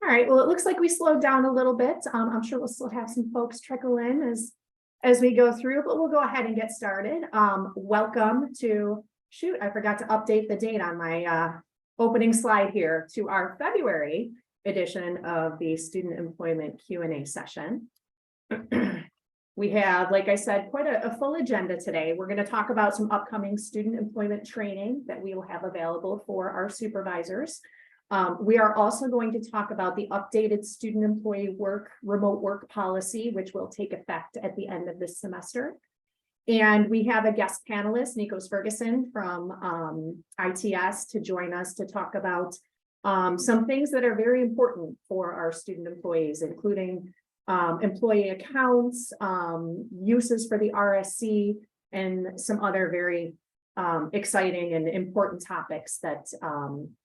All right, well, it looks like we slowed down a little bit. I'm sure we'll still have some folks trickle in as we go through, but we'll go ahead and get started. Welcome to, I forgot to update the date on my opening slide here, to our February edition of the Student Employment Q&A Session. We have, like I said, quite a full agenda today. We're going to talk about some upcoming student employment training that we will have available for our supervisors. We are also going to talk about the updated student employee remote work policy, which will take effect at the end of this semester. And we have a guest panelist, Knycos Ferguson from ITS, to join us to talk about some things that are very important for our student employees, including employee accounts, uses for the RSC, and some other very exciting and important topics that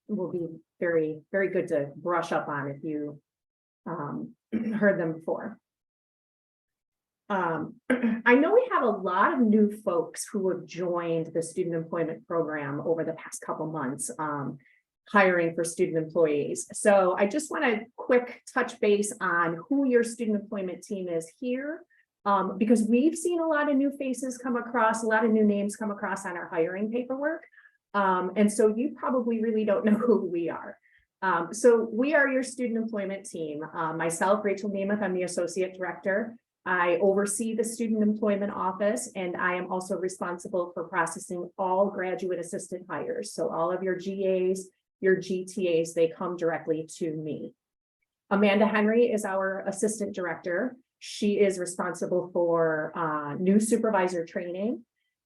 will be very, very good to brush up on if you heard them before. I know we have a lot of new folks who have joined the student employment program over the past couple months, hiring for student employees. So I just want to quick touch base on who your student employment team is here, because we've seen a lot of new faces come across, a lot of new names come across on our hiring paperwork. And so you probably really don't know who we are. So we are your student employment team. Myself, Rachel Nemeth, I'm the Associate Director. I oversee the Student Employment Office, and I am also responsible for processing all graduate assistant hires. So all of your GAs, your GTAs, they come directly to me. Amanda Henry is our Assistant Director. She is responsible for new supervisor training,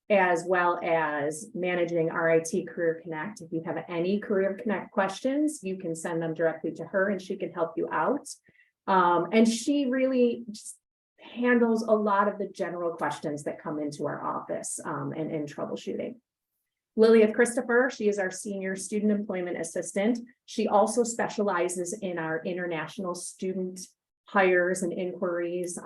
as well as managing RIT Career Connect. If you have any Career Connect questions, you can send them directly to her and she can help you out. And she really just handles a lot of the general questions that come into our office and in troubleshooting. Lilith Christopher, she is our Senior Student Employment Assistant. She also specializes in our international student hires and inquiries.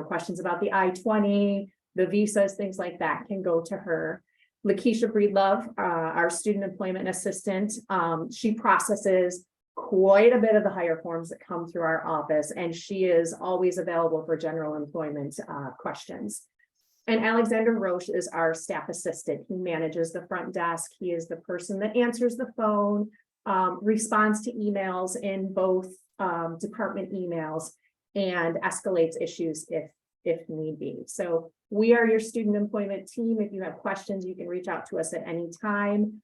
Questions about the I-20, the visas, things like that can go to her. Lakeisha Breedlove, our Student Employment Assistant, she processes quite a bit of the hire forms that come through our office, and she is always available for general employment questions. And Alexander Roche is our staff assistant. He manages the front desk. He is the person that answers the phone, responds to emails in both department emails, and escalates issues if need be. So we are your student employment team. If you have questions, you can reach out to us at any time.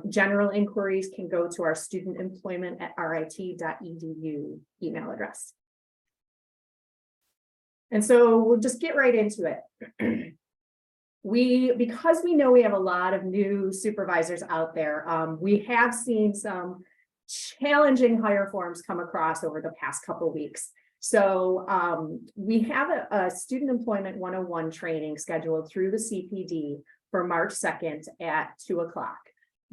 General inquiries can go to our studentemployment@rit.edu email address. And so we'll just get right into it. Because we know we have a lot of new supervisors out there, we have seen some challenging hire forms come across over the past couple of weeks. So we have a Student Employment 101 training scheduled through the CPD for March 2nd at 2 o'clock.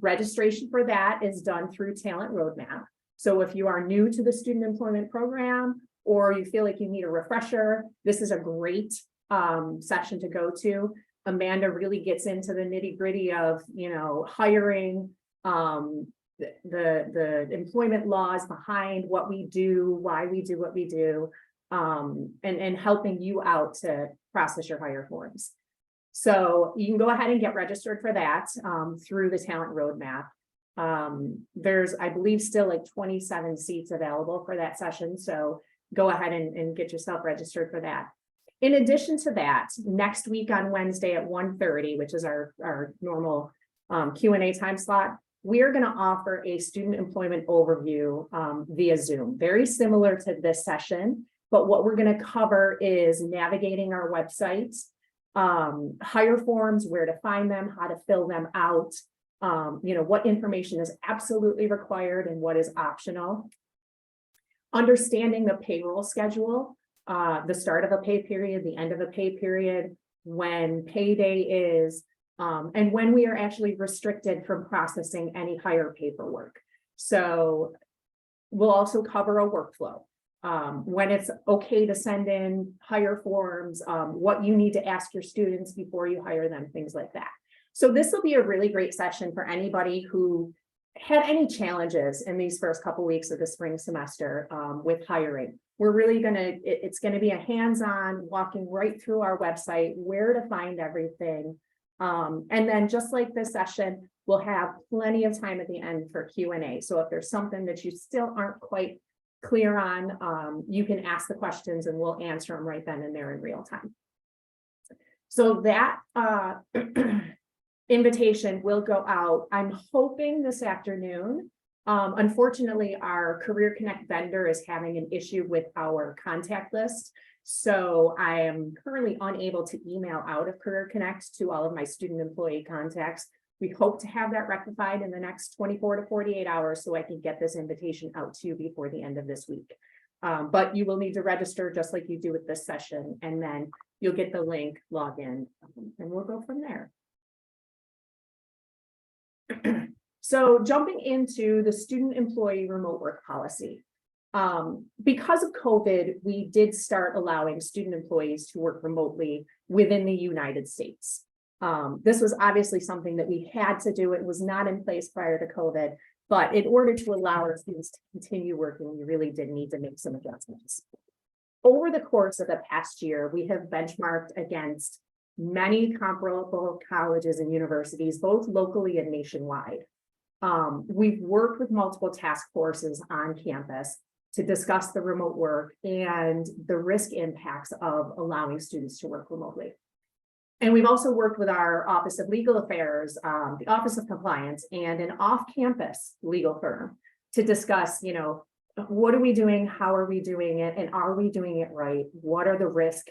Registration for that is done through Talent Roadmap. So if you are new to the student employment program, or you feel like you need a refresher, this is a great session to go to. Amanda really gets into the nitty-gritty of, hiring, the employment laws behind what we do, why we do what we do, and helping you out to process your hire forms. So you can go ahead and get registered for that through the Talent Roadmap. There's, I believe, still like 27 seats available for that session. So go ahead and get yourself registered for that. In addition to that, next week on Wednesday at 1:30, which is our normal Q&A time slot, we are going to offer a student employment overview via Zoom, very similar to this session. But what we're going to cover is navigating our websites, hire forms, where to find them, how to fill them out, what information is absolutely required and what is optional. Understanding the payroll schedule, the start of a pay period, the end of a pay period, when payday is, and when we are actually restricted from processing any hire paperwork. So we'll also cover a workflow, when it's okay to send in hire forms, what you need to ask your students before you hire them, things like that. So this will be a really great session for anybody who had any challenges in these first couple weeks of the spring semester with hiring. We're really it's gonna be a hands-on walking right through our website, where to find everything. And then just like this session, we'll have plenty of time at the end for Q&A. So if there's something that you still aren't quite clear on, you can ask the questions and we'll answer them right then and there in real time. So that invitation will go out, I'm hoping this afternoon. Unfortunately, our Career Connect vendor is having an issue with our contact list. So I am currently unable to email out of Career Connect to all of my student employee contacts. We hope to have that rectified in the next 24 to 48 hours so I can get this invitation out to you before the end of this week. But you will need to register just like you do with this session, and then you'll get the link, log in, and we'll go from there. So jumping into the student employee remote work policy. Because of COVID, we did start allowing student employees to work remotely within the United States. This was obviously something that we had to do. It was not in place prior to COVID, but in order to allow our students to continue working, we really did need to make some adjustments. Over the course of the past year, we have benchmarked against many comparable colleges and universities, both locally and nationwide. We've worked with multiple task forces on campus to discuss the remote work and the risk impacts of allowing students to work remotely. And we've also worked with our Office of Legal Affairs, the Office of Compliance, and an off-campus legal firm to discuss, what are we doing? How are we doing it? And are we doing it right? What are the risk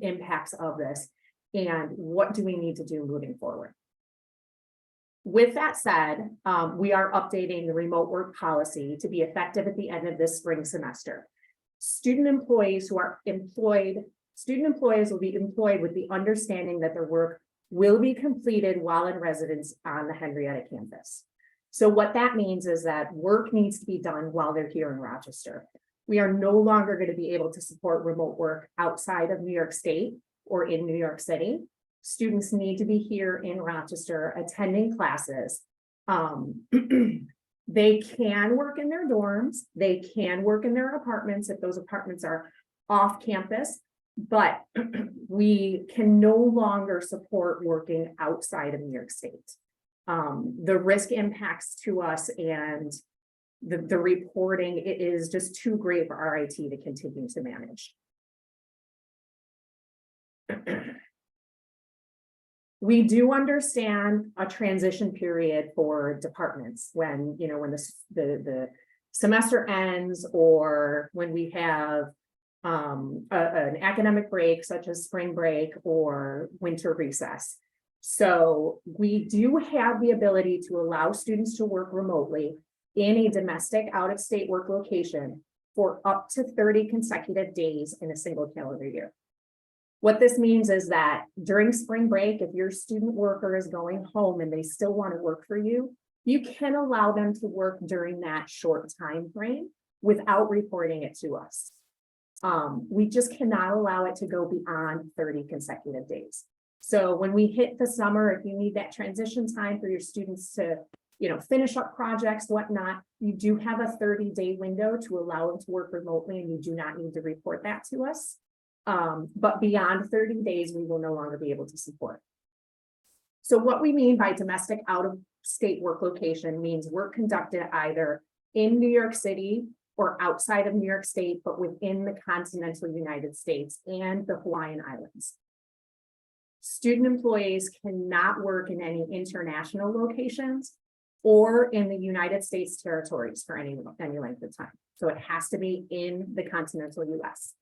impacts of this? And what do we need to do moving forward? With that said, we are updating the remote work policy to be effective at the end of this spring semester. Student employees will be employed with the understanding that their work will be completed while in residence on the Henrietta campus. So what that means is that work needs to be done while they're here in Rochester. We are no longer going to be able to support remote work outside of New York State or in New York City. Students need to be here in Rochester attending classes. They can work in their dorms. They can work in their apartments if those apartments are off campus, but we can no longer support working outside of New York State. The risk impacts to us and the reporting, it is just too great for RIT to continue to manage. We do understand a transition period for departments when, when the semester ends or when we have an academic break, such as spring break or winter recess. So we do have the ability to allow students to work remotely in a domestic out-of-state work location for up to 30 consecutive days in a single calendar year. What this means is that during spring break, if your student worker is going home and they still want to work for you, you can allow them to work during that short time frame without reporting it to us. We just cannot allow it to go beyond 30 consecutive days. So when we hit the summer, if you need that transition time for your students to, finish up projects, whatnot, you do have a 30-day window to allow them to work remotely, and you do not need to report that to us. But beyond 30 days, we will no longer be able to support. So what we mean by domestic out-of-state work location means work conducted either in New York City or outside of New York State, but within the continental United States and the Hawaiian Islands. Student employees cannot work in any international locations or in the United States territories for any length of time. So it has to be in the continental US.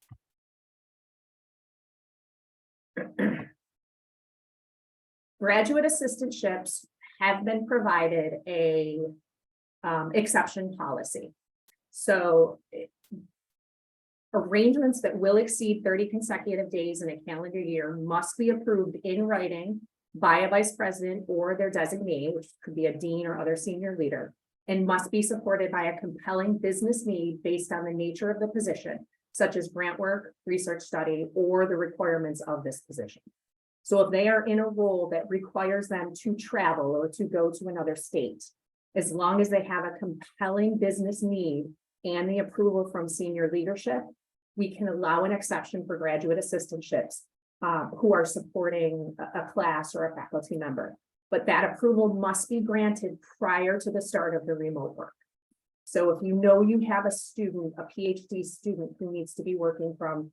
Graduate assistantships have been provided a exception policy. So arrangements that will exceed 30 consecutive days in a calendar year must be approved in writing by a vice president or their designee, which could be a dean or other senior leader, and must be supported by a compelling business need based on the nature of the position, such as grant work, research study, or the requirements of this position. So if they are in a role that requires them to travel or to go to another state, As long as they have a compelling business need and the approval from senior leadership, we can allow an exception for graduate assistantships who are supporting a class or a faculty member. But that approval must be granted prior to the start of the remote work. So if you know you have a student, a PhD student who needs to be working from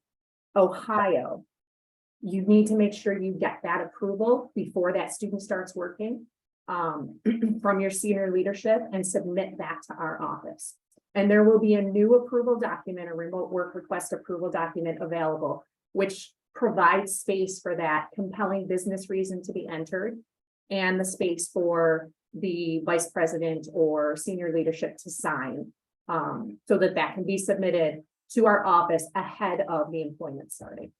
Ohio, you need to make sure you get that approval before that student starts working from your senior leadership and submit that to our office. And there will be a new approval document, a remote work request approval document available, which provides space for that compelling business reason to be entered and the space for the vice president or senior leadership to sign so that that can be submitted to our office ahead of the employment starting.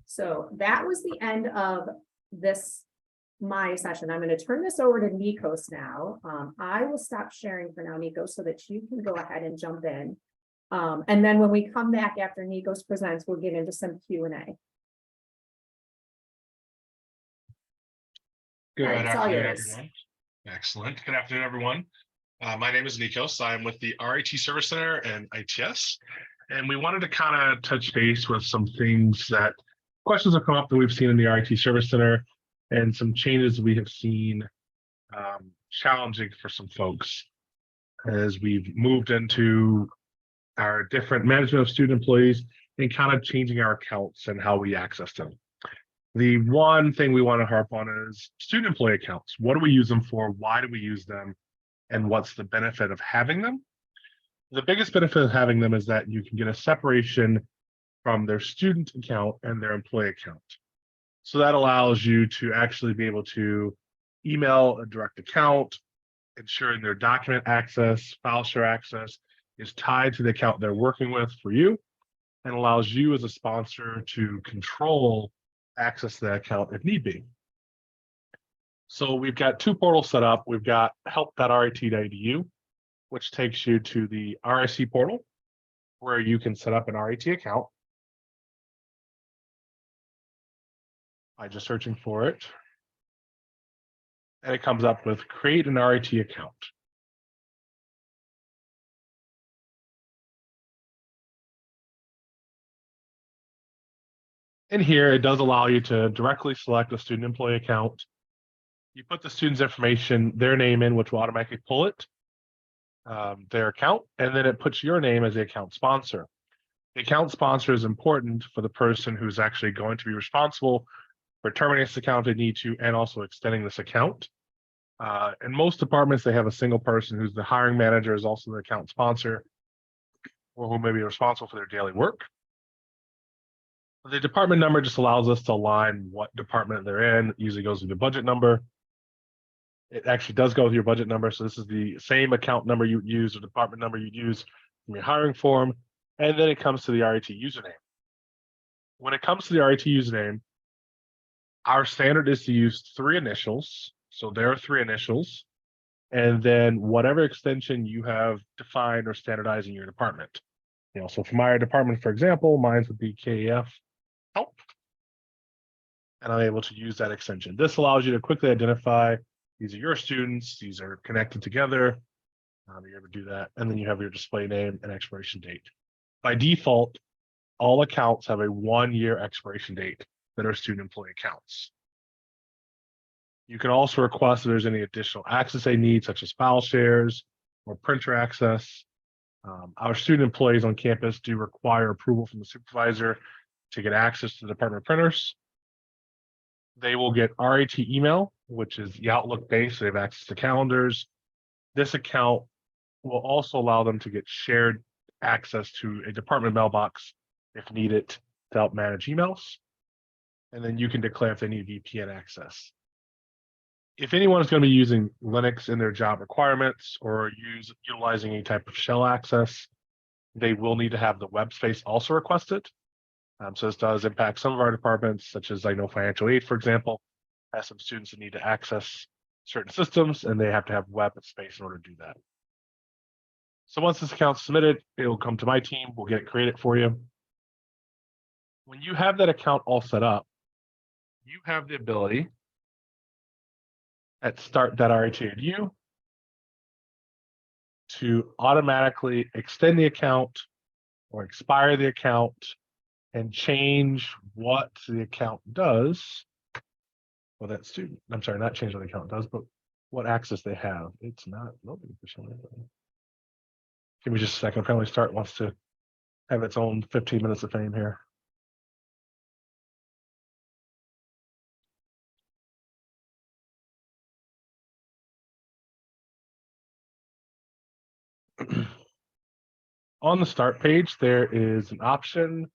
So that was the end of my session. I'm going to turn this over to Knycos now. I will stop sharing for now, Knycos, so that you can go ahead and jump in. And then when we come back after Knycos presents, we'll get into some Q&A. Good afternoon, everyone. Excellent. Good afternoon, everyone. My name is Knycos. I'm with the RIT Service Center and ITS. And we wanted to kind of touch base with some things that questions have come up that we've seen in the RIT Service Center and some changes we have seen challenging for some folks as we've moved into our different management of student employees and kind of changing our accounts and how we access them. The one thing we want to harp on is student employee accounts. What do we use them for? Why do we use them? And what's the benefit of having them? The biggest benefit of having them is that you can get a separation from their student account and their employee account. So that allows you to actually be able to email a direct account, ensuring their document access, file share access is tied to the account they're working with for you, and allows you as a sponsor to control access to that account if need be. So we've got two portals set up. We've got help.rit.edu, which takes you to the RIC portal, where you can set up an RIT account by just searching for it. And it comes up with create an RIT account. In here, it does allow you to directly select a student employee account. You put the student's information, their name in, which will automatically pull it, their account, and then it puts your name as the account sponsor. The account sponsor is important for the person who's actually going to be responsible for terminating this account if they need to, and also extending this account. In most departments, they have a single person who's the hiring manager, is also the account sponsor, or who may be responsible for their daily work. The department number just allows us to align what department they're in. It usually goes with the budget number. It actually does go with your budget number. So this is the same account number you use or department number you use from your hiring form. And then it comes to the RIT username. When it comes to the RIT username, our standard is to use 3 initials. So there are 3 initials. And then whatever extension you have defined or standardized in your department. So for my department, for example, mine would be KAF help. And I'm able to use that extension. This allows you to quickly identify these are your students, these are connected together. You're able to do that. And then you have your display name and expiration date. By default, all accounts have a 1-year expiration date that are student employee accounts. You can also request if there's any additional access they need, such as file shares or printer access. Our student employees on campus do require approval from the supervisor to get access to the department printers. They will get RIT email, which is the Outlook based, so they have access to calendars. This account will also allow them to get shared access to a department mailbox if needed to help manage emails. And then you can declare if they need VPN access. If anyone is going to be using Linux in their job requirements or utilizing any type of shell access, they will need to have the web space also requested. So this does impact some of our departments, such as I know financial aid, for example, has some students that need to access certain systems and they have to have web space in order to do that. So once this account's submitted, it will come to my team. We'll get it created for you. When you have that account all set up, you have the ability at start.rit.edu to automatically extend the account or expire the account and change what the account does. Well, that student, I'm sorry, not change what the account does, but what access they have. It's not loading for some reason. Give me just a second. Apparently Start wants to have its own 15 minutes of fame here. On the Start page, there is an option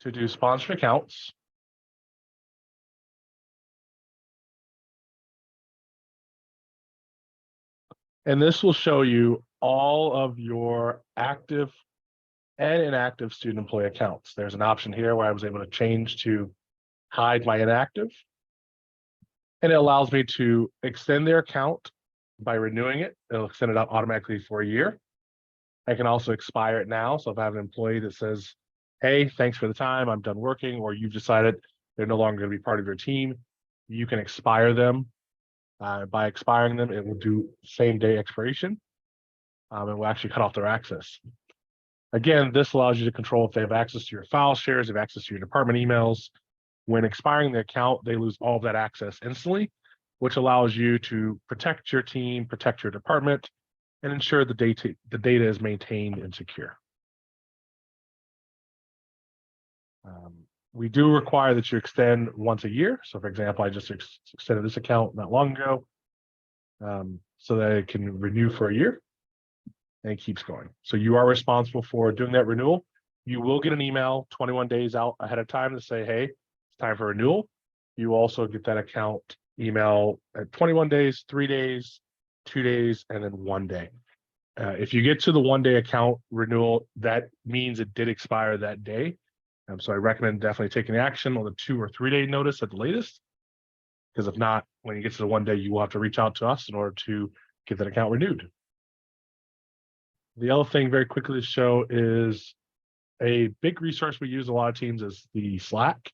to do sponsored accounts. And this will show you all of your active and inactive student employee accounts. There's an option here where I was able to change to hide my inactive. And it allows me to extend their account by renewing it. It'll extend it out automatically for a year. I can also expire it now. So if I have an employee that says, hey, thanks for the time, I'm done working, or you've decided they're no longer going to be part of your team, you can expire them. By expiring them, it will do same day expiration. And will actually cut off their access. Again, this allows you to control if they have access to your file shares, if they have access to your department emails. When expiring the account, they lose all of that access instantly, which allows you to protect your team, protect your department, and ensure the data is maintained and secure. We do require that you extend once a year. So for example, I just extended this account not long ago so that it can renew for a year and it keeps going. So you are responsible for doing that renewal. You will get an email 21 days out ahead of time to say, hey, it's time for renewal. You also get that account email at 21 days, 3 days, 2 days, and then 1 day. If you get to the 1 day account renewal, that means it did expire that day. So I recommend definitely taking action on the 2 or 3 day notice at the latest, because if not, when you get to the 1 day, you will have to reach out to us in order to get that account renewed. The other thing very quickly to show is a big resource we use a lot of teams is the Slack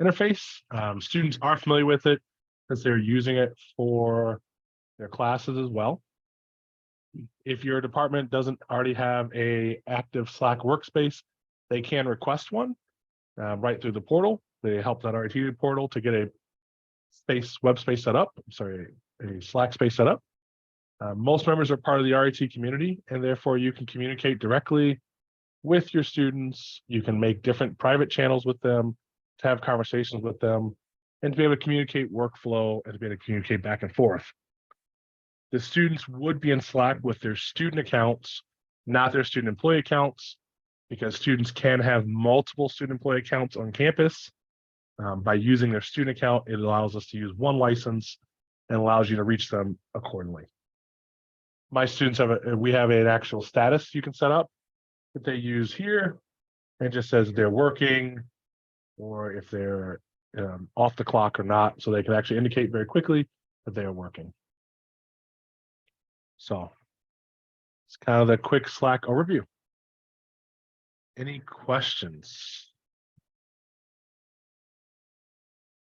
interface. Students are familiar with it because they're using it for their classes as well. If your department doesn't already have a active Slack workspace, they can request one right through the portal. The help.rit portal to get a web space set up. A Slack space set up. Most members are part of the RIT community, and therefore you can communicate directly with your students. You can make different private channels with them to have conversations with them and to be able to communicate workflow and to be able to communicate back and forth. The students would be in Slack with their student accounts, not their student employee accounts, because students can have multiple student employee accounts on campus. By using their student account, it allows us to use one license and allows you to reach them accordingly. My students we have an actual status you can set up that they use here. It just says they're working or if they're off the clock or not, so they can actually indicate very quickly that they are working. So it's kind of the quick Slack overview. Any questions?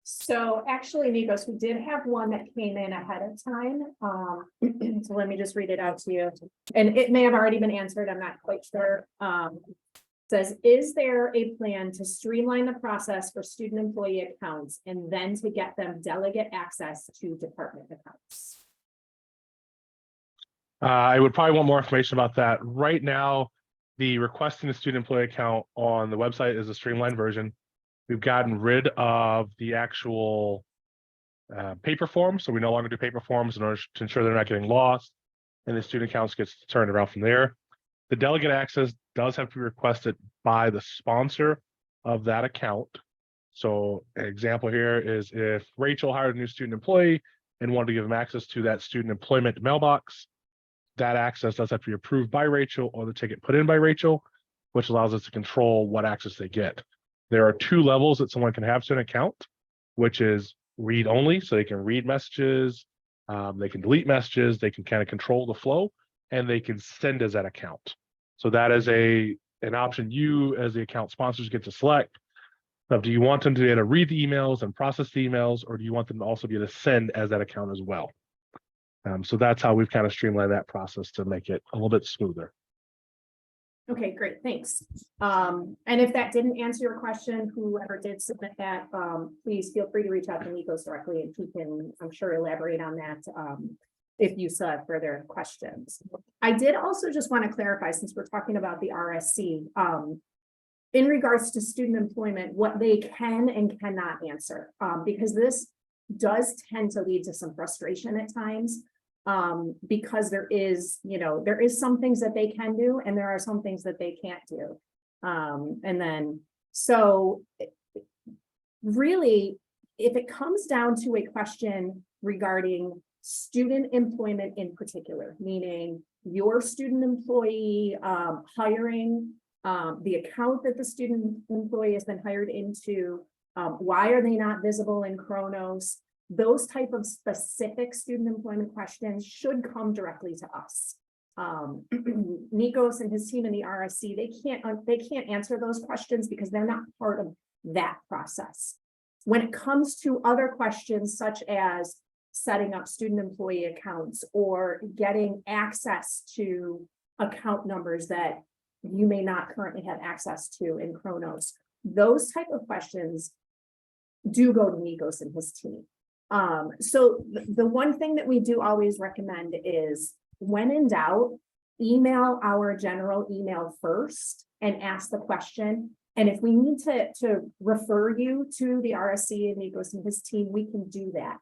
So actually, Knycos, we did have one that came in ahead of time. So let me just read it out to you. And it may have already been answered. I'm not quite sure. Says, is there a plan to streamline the process for student employee accounts and then to get them delegate access to department accounts? I would probably want more information about that. Right now, the requesting a student employee account on the website is a streamlined version. We've gotten rid of the actual paper forms, so we no longer do paper forms in order to ensure they're not getting lost, and the student accounts gets turned around from there. The delegate access does have to be requested by the sponsor of that account. So an example here is if Rachel hired a new student employee and wanted to give them access to that student employment mailbox, that access does have to be approved by Rachel or the ticket put in by Rachel, which allows us to control what access they get. There are 2 levels that someone can have to an account, which is read only, so they can read messages, they can delete messages, they can kind of control the flow, and they can send as that account. So that is an option you as the account sponsors get to select. So do you want them to be able to read the emails and process the emails, or do you want them to also be able to send as that account as well? So that's how we've kind of streamlined that process to make it a little bit smoother. Okay, great, thanks. And if that didn't answer your question, whoever did submit that, please feel free to reach out to Knycos directly, and he can, I'm sure, elaborate on that if you still have further questions. I did also just want to clarify, since we're talking about the RSC, in regards to student employment, what they can and cannot answer, because this does tend to lead to some frustration at times. Because there is some things that they can do, and there are some things that they can't do. And then, so really, if it comes down to a question regarding student employment in particular, meaning your student employee hiring, the account that the student employee has been hired into, why are they not visible in Knycos? Those type of specific student employment questions should come directly to us. Knycos and his team in the RSC, they can't answer those questions because they're not part of that process. When it comes to other questions such as setting up student employee accounts or getting access to account numbers that you may not currently have access to in Knycos, those type of questions do go to Knycos and his team. So the one thing that we do always recommend is, when in doubt, email our general email first and ask the question. And if we need to refer you to the RSC and Knycos and his team, we can do that.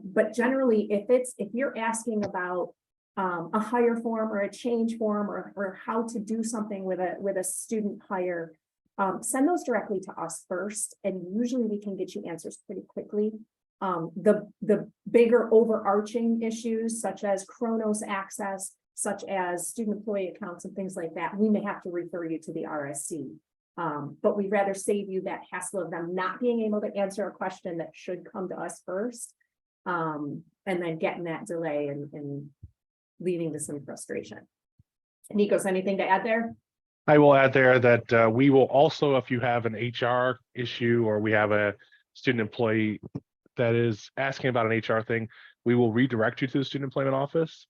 But generally, if you're asking about a hire form or a change form or how to do something with a student hire, send those directly to us first, and usually we can get you answers pretty quickly. The bigger overarching issues such as Knycos access, such as student employee accounts and things like that, we may have to refer you to the RSC. But we'd rather save you that hassle of them not being able to answer a question that should come to us first, and then getting that delay and leading to some frustration. Knycos, anything to add there? I will add there that we will also, if you have an HR issue or we have a student employee that is asking about an HR thing, we will redirect you to the student employment office.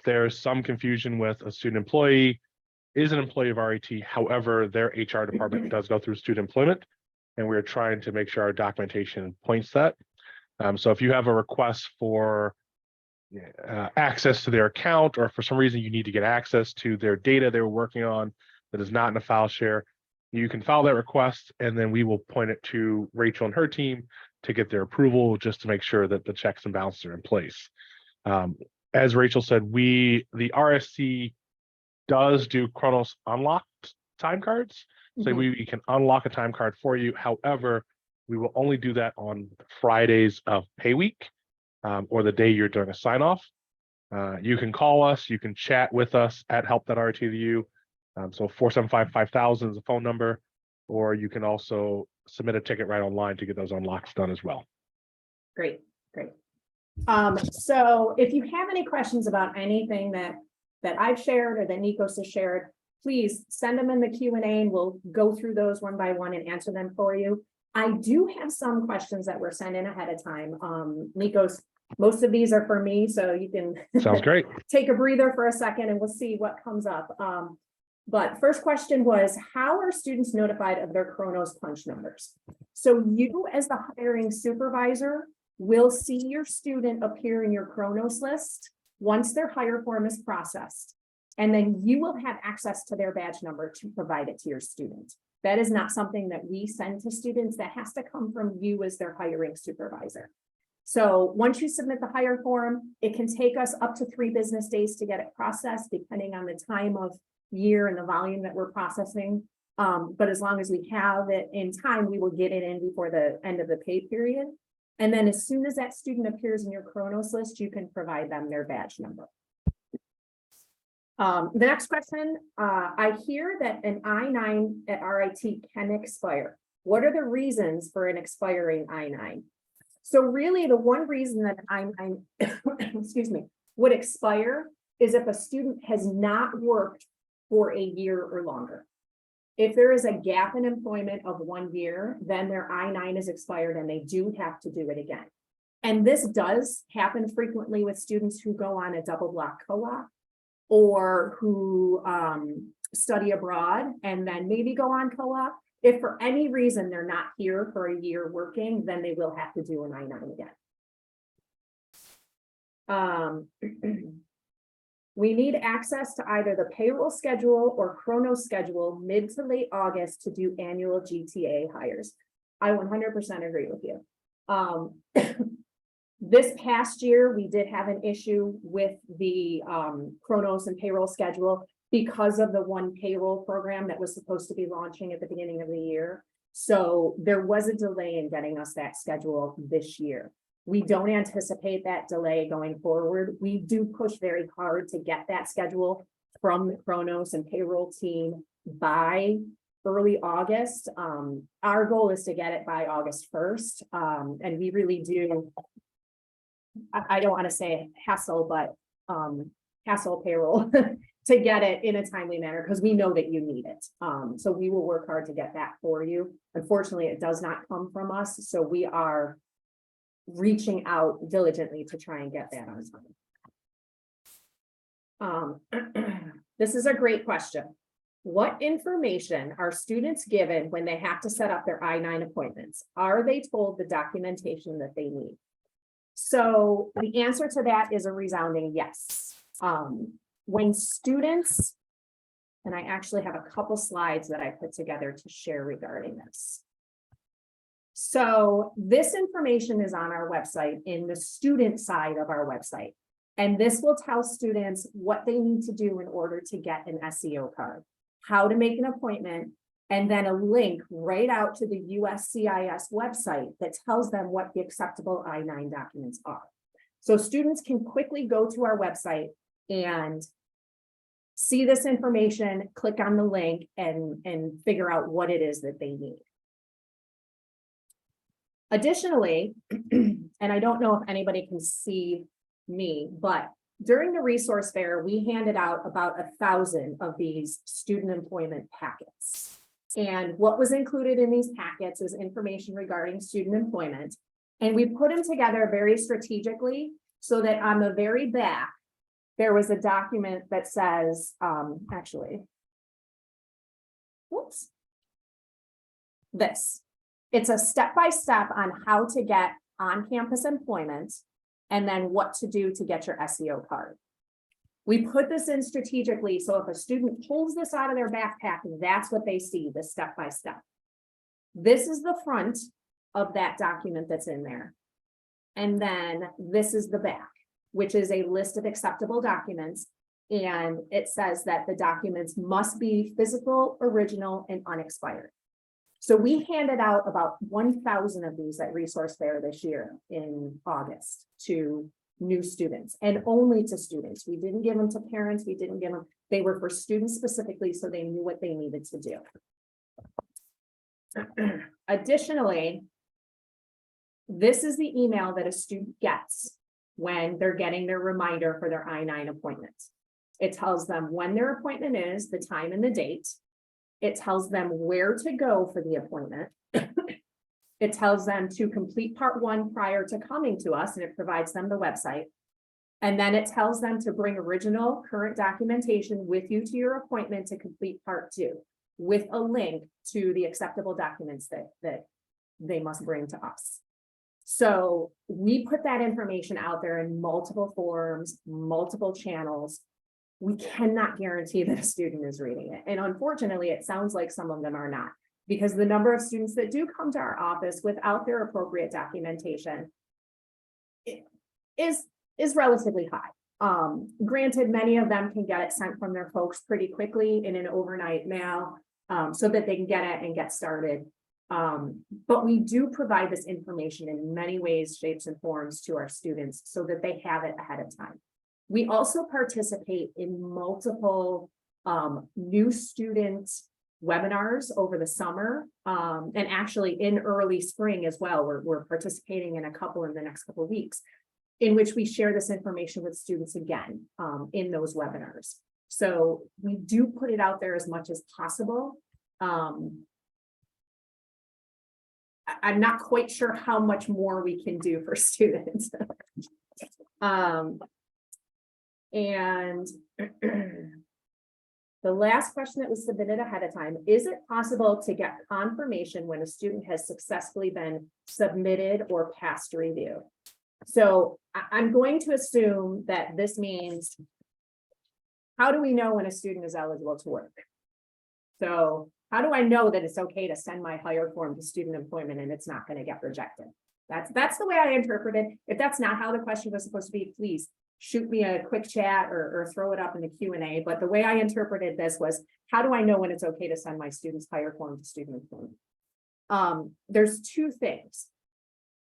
There's some confusion with a student employee is an employee of RIT. However, their HR department does go through student employment, and we're trying to make sure our documentation points that. So if you have a request for access to their account, or for some reason you need to get access to their data they were working on that is not in a file share, you can file that request, and then we will point it to Rachel and her team to get their approval, just to make sure that the checks and balances are in place. As Rachel said, the RSC does do Knycos unlocked time cards. So we can unlock a time card for you. However, we will only do that on Fridays of pay week, or the day you're doing a sign off. You can call us, you can chat with us at help.rit.edu. So 475-5000 is the phone number, or you can also submit a ticket right online to get those unlocks done as well. Great. So if you have any questions about anything that I've shared or that Knycos has shared, please send them in the Q&A and we'll go through those one by one and answer them for you. I do have some questions that were sent in ahead of time. Knycos, most of these are for me, so you can Sounds great. Take a breather for a second and we'll see what comes up. But first question was, how are students notified of their Knycos punch numbers? So you, as the hiring supervisor, will see your student appear in your Knycos list once their hire form is processed, and then you will have access to their badge number to provide it to your student. That is not something that we send to students. That has to come from you as their hiring supervisor. So once you submit the hire form, it can take us up to 3 business days to get it processed, depending on the time of year and the volume that we're processing. But as long as we have it in time, we will get it in before the end of the pay period. And then as soon as that student appears in your Knycos list, you can provide them their badge number. The next question, I hear that an I-9 at RIT can expire. What are the reasons for an expiring I-9? So really the one reason that I-9 excuse me, would expire is if a student has not worked for a year or longer. If there is a gap in employment of 1 year, then their I-9 is expired and they do have to do it again. And this does happen frequently with students who go on a double block co-op or who study abroad and then maybe go on co-op. If for any reason they're not here for a year working, then they will have to do an I-9 again. We need access to either the payroll schedule or Chronos schedule mid to late August to do annual GTA hires. I 100% agree with you. This past year, we did have an issue with the Chronos and payroll schedule because of the one payroll program that was supposed to be launching at the beginning of the year. So there was a delay in getting us that schedule this year. We don't anticipate that delay going forward. We do push very hard to get that schedule from the Chronos and payroll team by early August. Our goal is to get it by August 1st. And we really do, I don't want to say hassle, but hassle payroll to get it in a timely manner because we know that you need it. So we will work hard to get that for you. Unfortunately, it does not come from us. So we are reaching out diligently to try and get that on time. This is a great question. What information are students given when they have to set up their I-9 appointments? Are they told the documentation that they need? So the answer to that is a resounding yes. When students, and I actually have a couple slides that I put together to share regarding this. So this information is on our website in the student side of our website. And this will tell students what they need to do in order to get an SEO card, how to make an appointment, and then a link right out to the USCIS website that tells them what the acceptable I-9 documents are. So students can quickly go to our website and see this information, click on the link, and figure out what it is that they need. Additionally, and I don't know if anybody can see me, but during the resource fair, we handed out about 1,000 of these student employment packets. And what was included in these packets is information regarding student employment. And we put them together very strategically so that on the very back, there was a document that says, this. It's a step-by-step on how to get on-campus employment and then what to do to get your SEO card. We put this in strategically, so if a student pulls this out of their backpack, that's what they see, the step-by-step. This is the front of that document that's in there. And then this is the back, which is a list of acceptable documents. And it says that the documents must be physical, original, and unexpired. So we handed out about 1,000 of these at Resource Fair this year in August to new students, and only to students. We didn't give them to parents. We didn't give them, they were for students specifically, so they knew what they needed to do. Additionally, this is the email that a student gets when they're getting their reminder for their I-9 appointment. It tells them when their appointment is, the time and the date. It tells them where to go for the appointment. It tells them to complete part 1 prior to coming to us, and it provides them the website. And then it tells them to bring original current documentation with you to your appointment to complete part 2, with a link to the acceptable documents that they must bring to us. So we put that information out there in multiple forums, multiple channels. We cannot guarantee that a student is reading it. And unfortunately, it sounds like some of them are not, because the number of students that do come to our office without their appropriate documentation is relatively high. Granted, many of them can get it sent from their folks pretty quickly in an overnight mail so that they can get it and get started. But we do provide this information in many ways, shapes, and forms to our students so that they have it ahead of time. We also participate in multiple new student webinars over the summer, and actually in early spring as well. We're participating in a couple in the next couple of weeks, in which we share this information with students again in those webinars. So we do put it out there as much as possible. I'm not quite sure how much more we can do for students. And the last question that was submitted ahead of time, is it possible to get confirmation when a student has successfully been submitted or passed review? So I'm going to assume that this means, how do we know when a student is eligible to work? So how do I know that it's okay to send my hire form to student employment and it's not going to get rejected? That's the way I interpret it. If that's not how the question was supposed to be, please shoot me a quick chat or throw it up in the Q&A. But the way I interpreted this was, how do I know when it's okay to send my student's hire form to student employment? There's two things.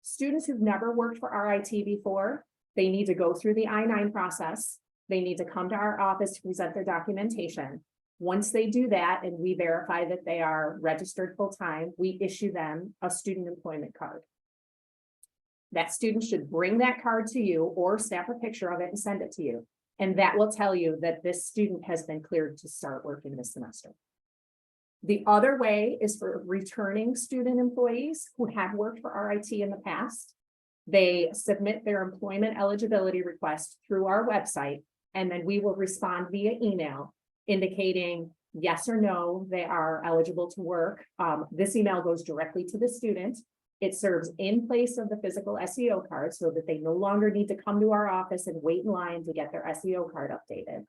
Students who've never worked for RIT before, they need to go through the I-9 process. They need to come to our office to present their documentation. Once they do that and we verify that they are registered full-time, we issue them a student employment card. That student should bring that card to you or snap a picture of it and send it to you. And that will tell you that this student has been cleared to start working this semester. The other way is for returning student employees who have worked for RIT in the past. They submit their employment eligibility request through our website, and then we will respond via email indicating yes or no, they are eligible to work. This email goes directly to the student. It serves in place of the physical SEO card so that they no longer need to come to our office and wait in line to get their SEO card updated.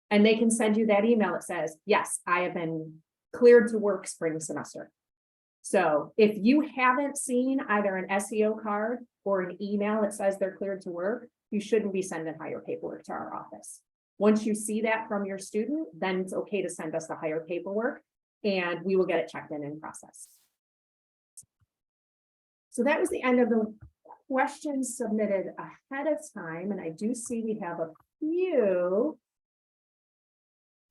And they can send you that email that says, yes, I have been cleared to work spring semester. So if you haven't seen either an SEO card or an email that says they're cleared to work, you shouldn't be sending hire paperwork to our office. Once you see that from your student, then it's okay to send us the hire paperwork and we will get it checked in and processed. So that was the end of the questions submitted ahead of time. And I do see we have a few.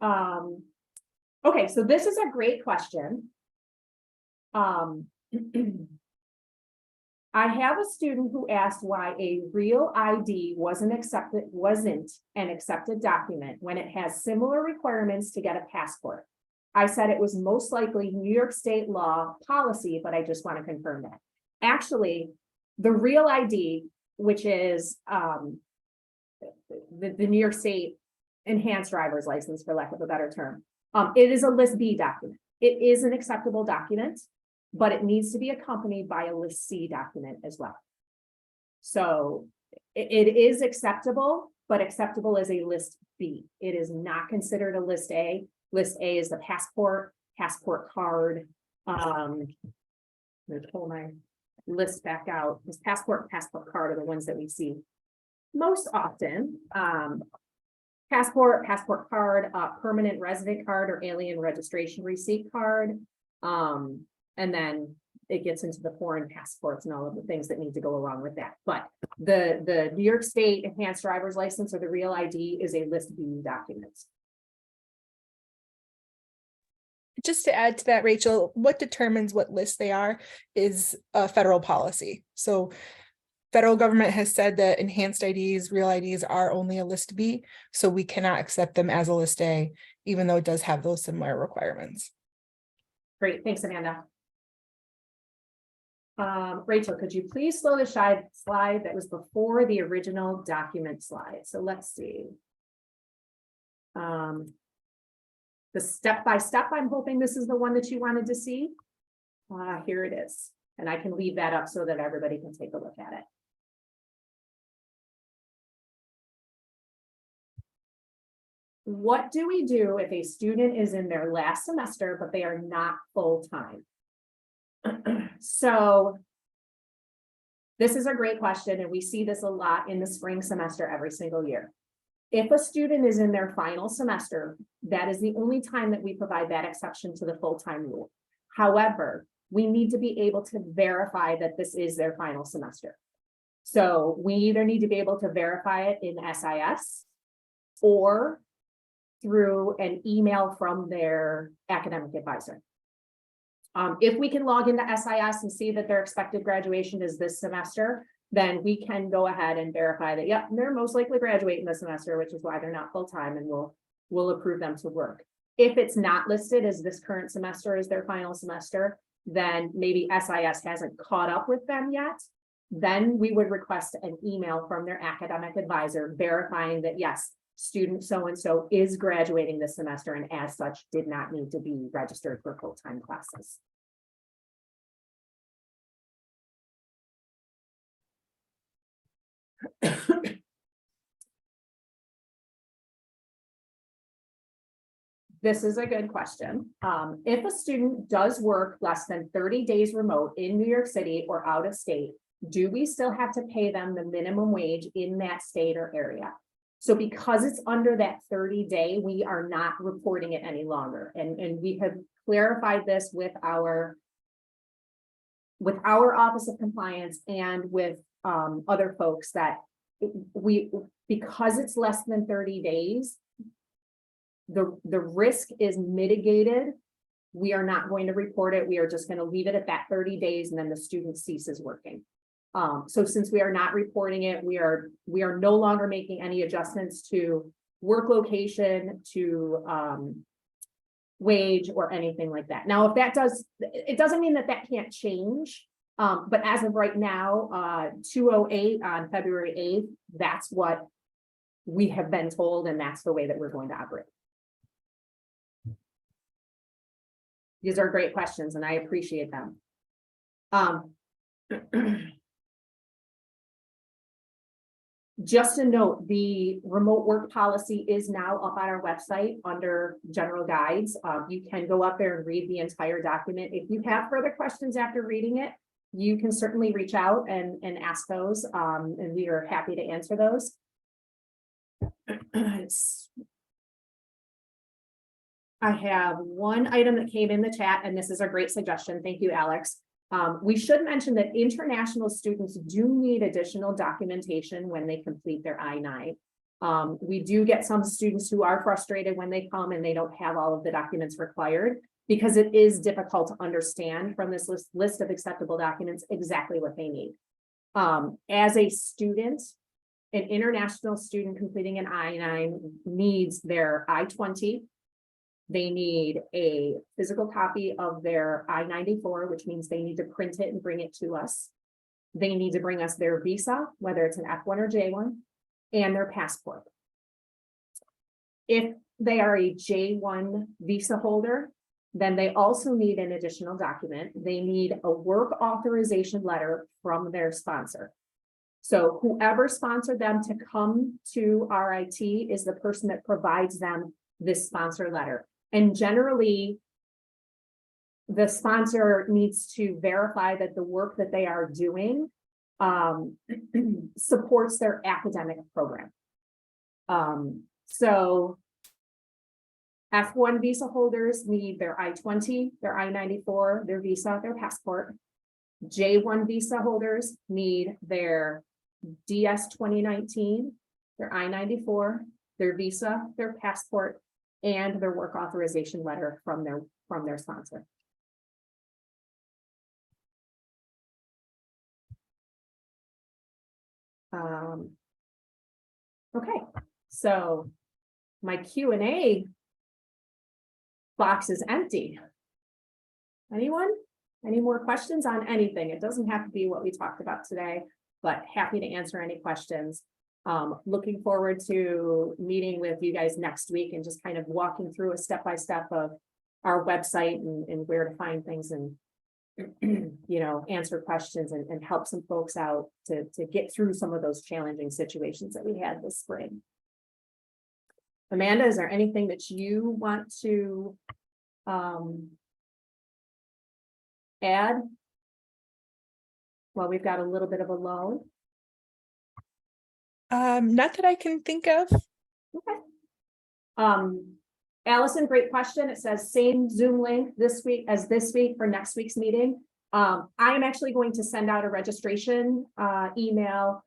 Okay, so this is a great question. I have a student who asked why a real ID wasn't an accepted document when it has similar requirements to get a passport. I said it was most likely New York State law policy, but I just want to confirm that. Actually, the real ID, which is the New York State enhanced driver's license, for lack of a better term, it is a List B document. It is an acceptable document, but it needs to be accompanied by a List C document as well. So it is acceptable, but acceptable as a List B. It is not considered a List A. List A is the passport card. I'm going to pull my list back out. This passport card are the ones that we see most often. Passport card, permanent resident card or alien registration receipt card. And then it gets into the foreign passports and all of the things that need to go along with that. But the New York State enhanced driver's license or the real ID is a List B document. Just to add to that, Rachel, what determines what list they are is a federal policy. So federal government has said that enhanced IDs, real IDs are only a List B, so we cannot accept them as a List A, even though it does have those similar requirements. Great, thanks, Amanda. Rachel, could you please slow the slide that was before the original document slide? So let's see. The step-by-step, I'm hoping this is the one that you wanted to see. Here it is. And I can leave that up so that everybody can take a look at it. What do we do if a student is in their last semester, but they are not full-time? So this is a great question, and we see this a lot in the spring semester every single year. If a student is in their final semester, that is the only time that we provide that exception to the full-time rule. However, we need to be able to verify that this is their final semester. So we either need to be able to verify it in SIS or through an email from their academic advisor. If we can log into SIS and see that their expected graduation is this semester, then we can go ahead and verify that, yep, they're most likely graduating this semester, which is why they're not full-time, and we'll approve them to work. If it's not listed as this current semester is their final semester, then maybe SIS hasn't caught up with them yet. Then we would request an email from their academic advisor verifying that yes, student so-and-so is graduating this semester and as such did not need to be registered for full-time classes. This is a good question. If a student does work less than 30 days remote in New York City or out of state, do we still have to pay them the minimum wage in that state or area? So because it's under that 30-day, we are not reporting it any longer. And we have clarified this with our Office of Compliance and with other folks that because it's less than 30 days, the risk is mitigated. We are not going to report it. We are just going to leave it at that 30 days and then the student ceases working. So since we are not reporting it, we are no longer making any adjustments to work location, to wage or anything like that. Now, if that does, it doesn't mean that that can't change. But as of right now, 208 on February 8th, that's what we have been told, and that's the way that we're going to operate. These are great questions, and I appreciate them. Just a note, the remote work policy is now up on our website under general guides. You can go up there and read the entire document. If you have further questions after reading it, you can certainly reach out and ask those, and we are happy to answer those. I have one item that came in the chat, and this is a great suggestion. Thank you, Alex. We should mention that international students do need additional documentation when they complete their I-9. We do get some students who are frustrated when they come and they don't have all of the documents required, because it is difficult to understand from this list of acceptable documents exactly what they need. As a student, an international student completing an I-9 needs their I-20. They need a physical copy of their I-94, which means they need to print it and bring it to us. They need to bring us their visa, whether it's an F1 or J1, and their passport. If they are a J1 visa holder, then they also need an additional document. They need a work authorization letter from their sponsor. So whoever sponsored them to come to RIT is the person that provides them this sponsor letter. And generally, the sponsor needs to verify that the work that they are doing supports their academic program. So F1 visa holders need their I-20, their I-94, their visa, their passport. J1 visa holders need their DS 2019, their I-94, their visa, their passport, and their work authorization letter from their sponsor. Okay, so my Q&A box is empty. Anyone? Any more questions on anything? It doesn't have to be what we talked about today, but happy to answer any questions. Looking forward to meeting with you guys next week and just kind of walking through a step-by-step of our website and where to find things and, you know, answer questions and help some folks out to get through some of those challenging situations that we had this spring. Amanda, is there anything that you want to add while we've got a little bit of a lull? Not that I can think of. Okay. Allison, great question. It says same Zoom link this week as this week for next week's meeting. I'm actually going to send out a registration email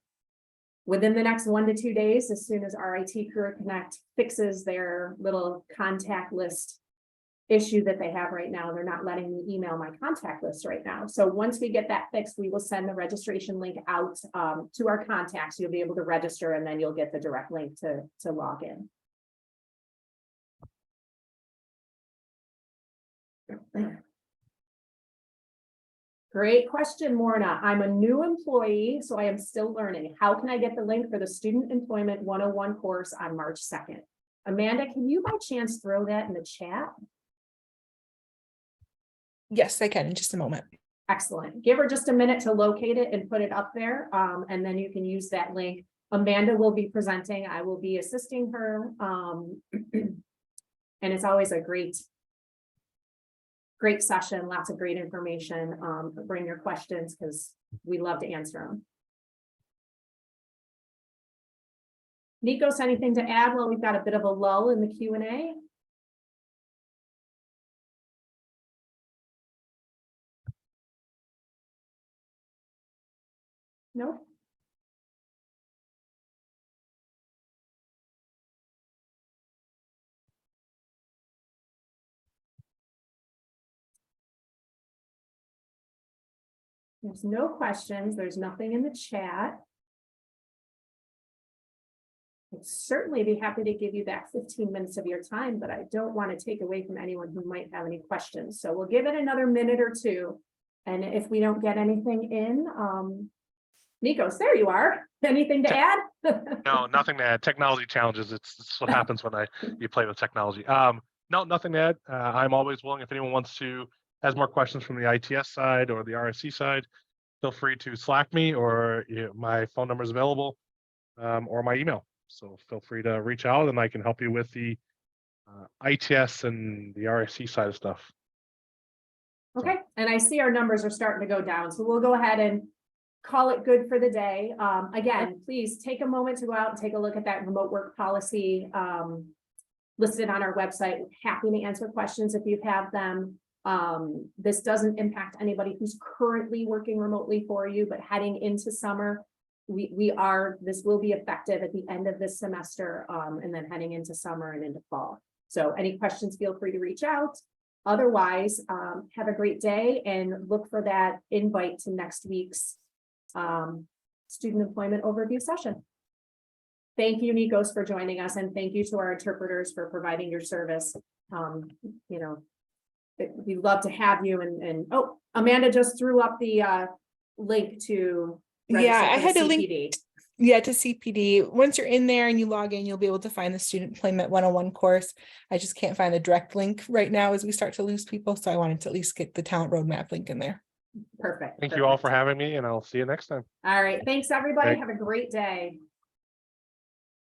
within the next 1 to 2 days, as soon as RIT Career Connect fixes their little contact list issue that they have right now. They're not letting me email my contact list right now. So once we get that fixed, we will send the registration link out to our contacts. You'll be able to register and then you'll get the direct link to log in. Great question, Morna. I'm a new employee, so I am still learning. How can I get the link for the Student Employment 101 course on March 2nd? Amanda, can you by chance throw that in the chat? Yes, I can in just a moment. Excellent. Give her just a minute to locate it and put it up there, and then you can use that link. Amanda will be presenting. I will be assisting her. And it's always a great session, lots of great information. Bring your questions because we love to answer them. Knycos, anything to add? Well, we've got a bit of a lull in the Q&A. No? There's no questions. There's nothing in the chat. I'd certainly be happy to give you back 15 minutes of your time, but I don't want to take away from anyone who might have any questions. So we'll give it another minute or two. And if we don't get anything in, Knycos, there you are. Anything to add? No, nothing to add. Technology challenges. It's what happens when you play with technology. No, nothing to add. I'm always willing if anyone has more questions from the ITS side or the RSC side, feel free to Slack me or my phone number is available, or my email. So feel free to reach out and I can help you with the ITS and the RSC side of stuff. Okay, and I see our numbers are starting to go down, so we'll go ahead and call it good for the day. Again, please take a moment to go out and take a look at that remote work policy listed on our website. Happy to answer questions if you have them. This doesn't impact anybody who's currently working remotely for you, but heading into summer, this will be effective at the end of this semester, and then heading into summer and into fall. So any questions, feel free to reach out. Otherwise, have a great day and look for that invite to next week's student employment overview session. Thank you, Knycos, for joining us, and thank you to our interpreters for providing your service. We'd love to have you. And oh, Amanda just threw up the link to I had a link. CPD. Yeah, to CPD. Once you're in there and you log in, you'll be able to find the Student Employment 101 course. I just can't find the direct link right now as we start to lose people. So I wanted to at least get the talent roadmap link in there. Perfect. Thank you all for having me, and I'll see you next time. All right. Thanks, everybody. Great. Have a great day.